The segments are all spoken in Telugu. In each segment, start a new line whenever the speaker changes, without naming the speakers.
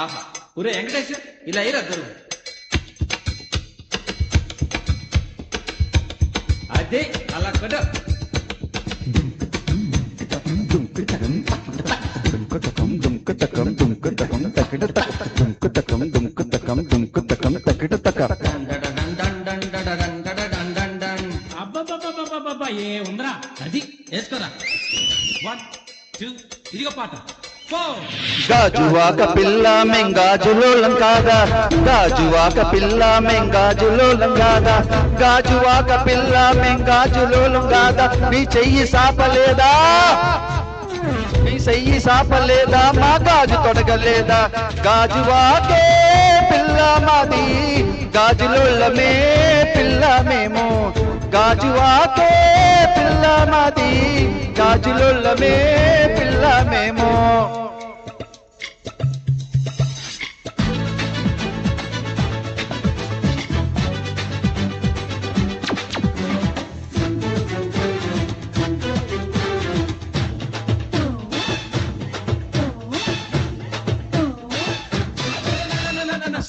ఆహా ఒరే వెంకటేష్ ఇలా అయ్యి అద్దరు అదే అలా కొట్ట
అబ్బబ్బబ్బబ్బబ్బబ్బా ఏ ఉందరా అది వేసుకోరా 1 2 ఇదిగో పాట
గాజువాక పిల్ల మెంగాజులోలం కాదా గాజువాక పిల్ల మెంగాజులోలం కాదా గాజువాక పిల్ల మెంగాజులోలం కాదా నీ చెయ్యి సాపలేదా నీ చెయ్యి సాపలేదా మా గాజు తొడగలేదా గాజువాకే పిల్ల మాది గాజులోలమే పిల్ల మేము గాజువాకే పిల్ల మాది గాజులోలమే పిల్ల మేము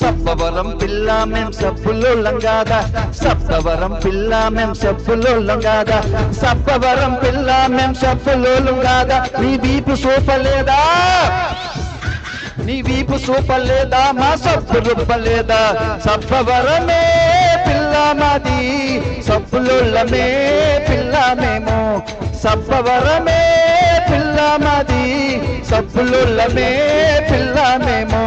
సప్పవరం పిల్ల మేం సబ్బులోళ్ళం కాదా సప్పవరం పిల్ల మేం సబ్బులోళ్ళం కాదా సప్పవరం పిల్ల మేం సబ్బులోళ్ళం కాదా నీ వీపు సూపలేదా నీ వీపు సూపలేదా మా సబ్బు రుబ్బలేదా సప్పవరమే పిల్ల మాది సబ్బులోళ్ళమే పిల్ల మేము సప్పవరమే పిల్ల మాది సబ్బులోళ్ళమే పిల్ల మేము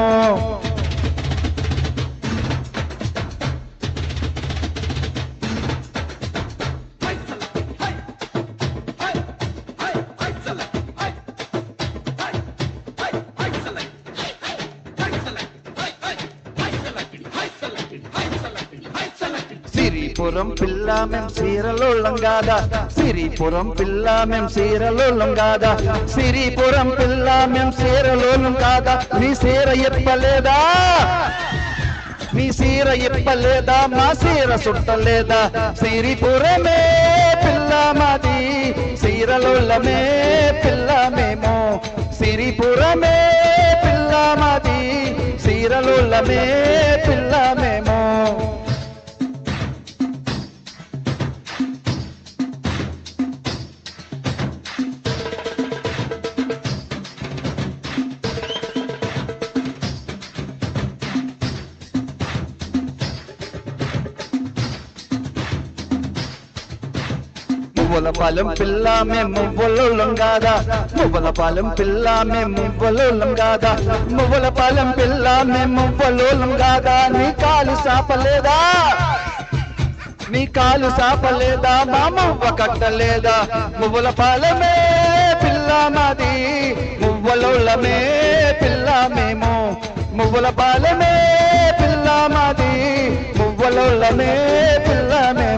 సిరిపురం పిల్ల మేం సీరలోళ్ళం కాదా సిరిపురం పిల్ల మేం సీరలోళ్ళం కాదా సిరిపురం పిల్ల మేం సీరలోళ్ళం కాదా నీ సీర ఎప్పలేదా నీ సీర ఎప్పలేదా మా సీర సుట్టలేదా సిరిపురమే పిల్ల మాది సీరలోళ్ళమే పిల్ల మేము సిరిపురమే పిల్ల మాది సీరలోళ్ళమే పిల్ల మేము మువ్వలపాలెం పిల్ల మేము మువ్వలోళ్ళం కాదా మువ్వలపాలెం పిల్ల మేము మువ్వలోళ్ళం కాదా మువ్వలపాలెం పిల్ల మేము మువ్వలోళ్ళం కాదా నీ కాలు సాపలేదా నీ కాలు సాపలేదా మా మువ్వ కట్టలేదా మువ్వలపాలెమే పిల్ల మాది మువ్వలోళ్ళమే పిల్ల మేము మువ్వలపాలెమే పిల్ల మాది మువ్వలోళ్ళమే పిల్ల మేము